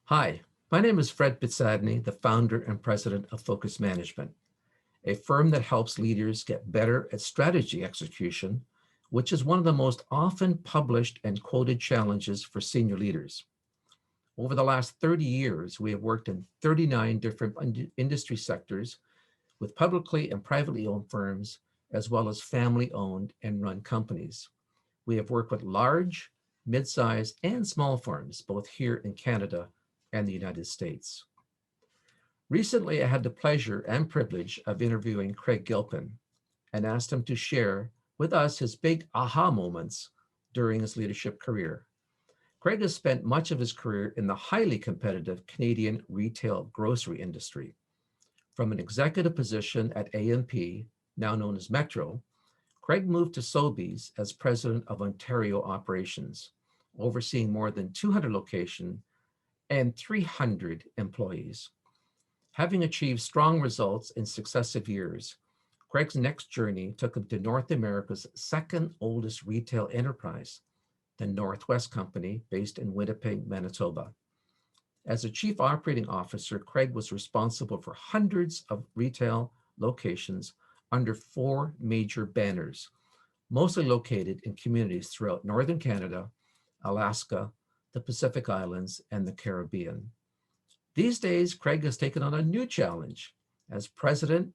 Hi, my name is Fred Pidsadny, the founder and president of Focus Management, a firm that helps leaders get better at strategy execution, which is one of the most often published and quoted challenges for senior leaders. Over the last 30 years, we have worked in 39 different industry sectors with publicly and privately owned firms, as well as family owned and run companies. We have worked with large, mid-sized, and small firms, both here in Canada and the United States. Recently, I had the pleasure and privilege of interviewing Craig Gilpin and asked him to share with us his big aha moments during his leadership career. Craig has spent much of his career in the highly competitive Canadian retail grocery industry. From an executive position at A&P, now known as Metro, Craig moved to Sobeys as president of Ontario operations, overseeing more than 200 locations and 300 employees. Having achieved strong results in successive years, Craig's next journey took him to North America's second oldest retail enterprise, the Northwest Company, based in Winnipeg, Manitoba. As a chief operating officer, Craig was responsible for hundreds of retail locations under four major banners, mostly located in communities throughout Northern Canada, Alaska, the Pacific Islands, and the Caribbean. These days, Craig has taken on a new challenge as president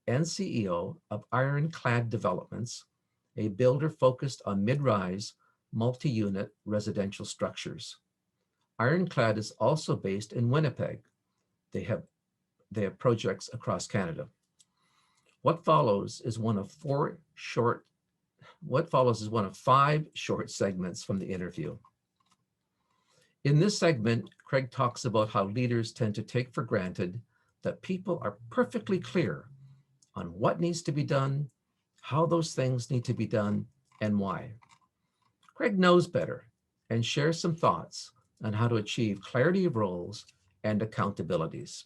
and CEO of Ironclad Developments, a builder focused on mid-rise, multi-unit residential structures. Ironclad is also based in Winnipeg. They have, they have projects across Canada. What follows is one of five short segments from the interview. In this segment, Craig talks about how leaders tend to take for granted that people are perfectly clear on what needs to be done, how those things need to be done, and why. Craig knows better and shares some thoughts on how to achieve clarity of roles and accountabilities.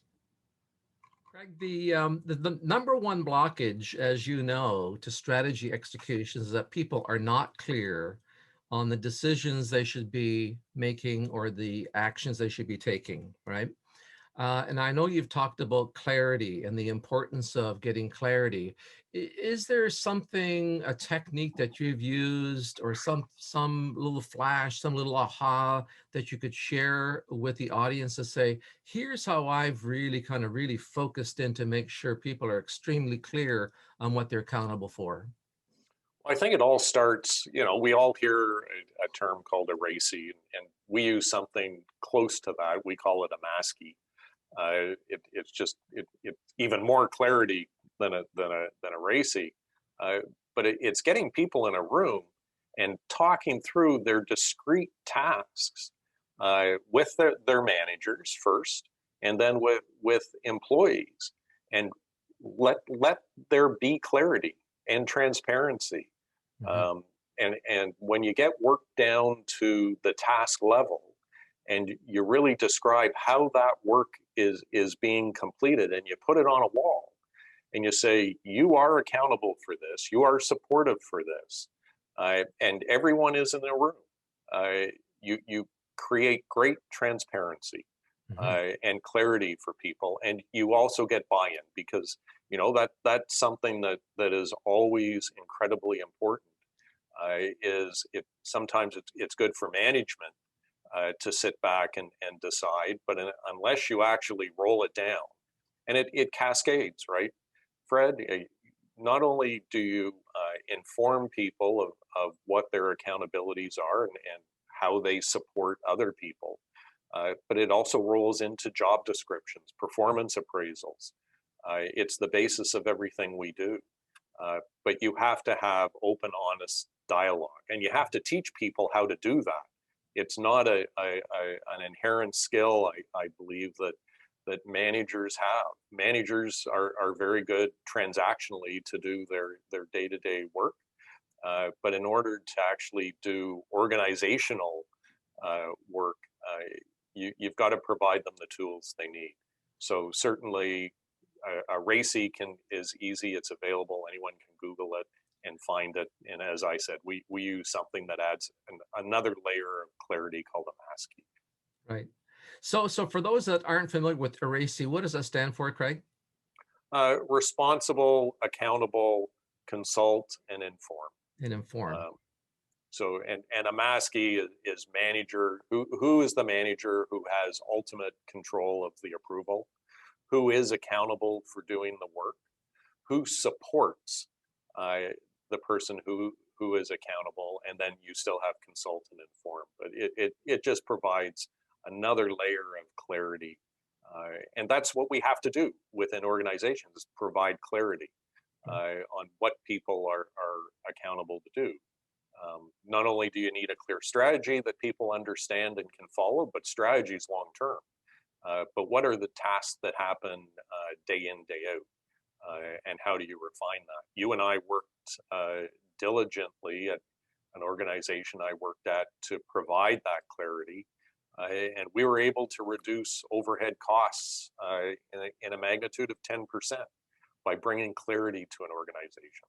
Craig, the number one blockage, as you know, to strategy execution is that people are not clear on the decisions they should be making or the actions they should be taking, right? And I know you've talked about clarity and the importance of getting clarity. Is there something, a technique that you've used or some little flash, some little aha that you could share with the audience to say, here's how I've really focused in to make sure people are extremely clear on what they're accountable for? I think it all starts, we all hear a term called a RACI, and we use something close to that. We call it a MASCI. It's even more clarity than a RACI, but it's getting people in a room and talking through their discrete tasks with their managers first, and then with employees, and let there be clarity and transparency. Mhm. And when you get work down to the task level, and you really describe how that work is being completed, and you put it on a wall, and you say you are accountable for this, you are supportive for this, and everyone is in the room. You create great transparency Mhm. and clarity for people, and you also get buy-in, because that's something that is always incredibly important. Is it sometimes it's good for management to sit back and decide, but unless you actually roll it down, and it cascades, right, Fred? Not only do you inform people of what their accountabilities are, and how they support other people, but it also rolls into job descriptions, performance appraisals. It's the basis of everything we do. But you have to have open, honest dialogue, and you have to teach people how to do that. It's not an inherent skill, I believe, that managers have. Managers are very good transactionally to do their day-to-day work, but in order to actually do organizational work, you've got to provide them the tools they need. So certainly, a RACI is easy. It's available. Anyone can Google it and find it. And as I said, we use something that adds another layer of clarity called a MASCI. Right. So for those that aren't familiar with ERACI, what does that stand for, Craig? Responsible, accountable, consult, and inform. And inform. Um, and a MASCI is manager. Who is the manager who has ultimate control of the approval? Who is accountable for doing the work? Who supports the person who is accountable? And then you still have consult and inform. But it just provides another layer of clarity. And that's what we have to do within organizations, is provide clarity on what people are accountable to do. Not only do you need a clear strategy that people understand and can follow, but strategy is long term. But what are the tasks that happen day in, day out? And how do you refine that? You and I worked diligently at an organization I worked at to provide that clarity. And we were able to reduce overhead costs in a magnitude of 10% by bringing clarity to an organization.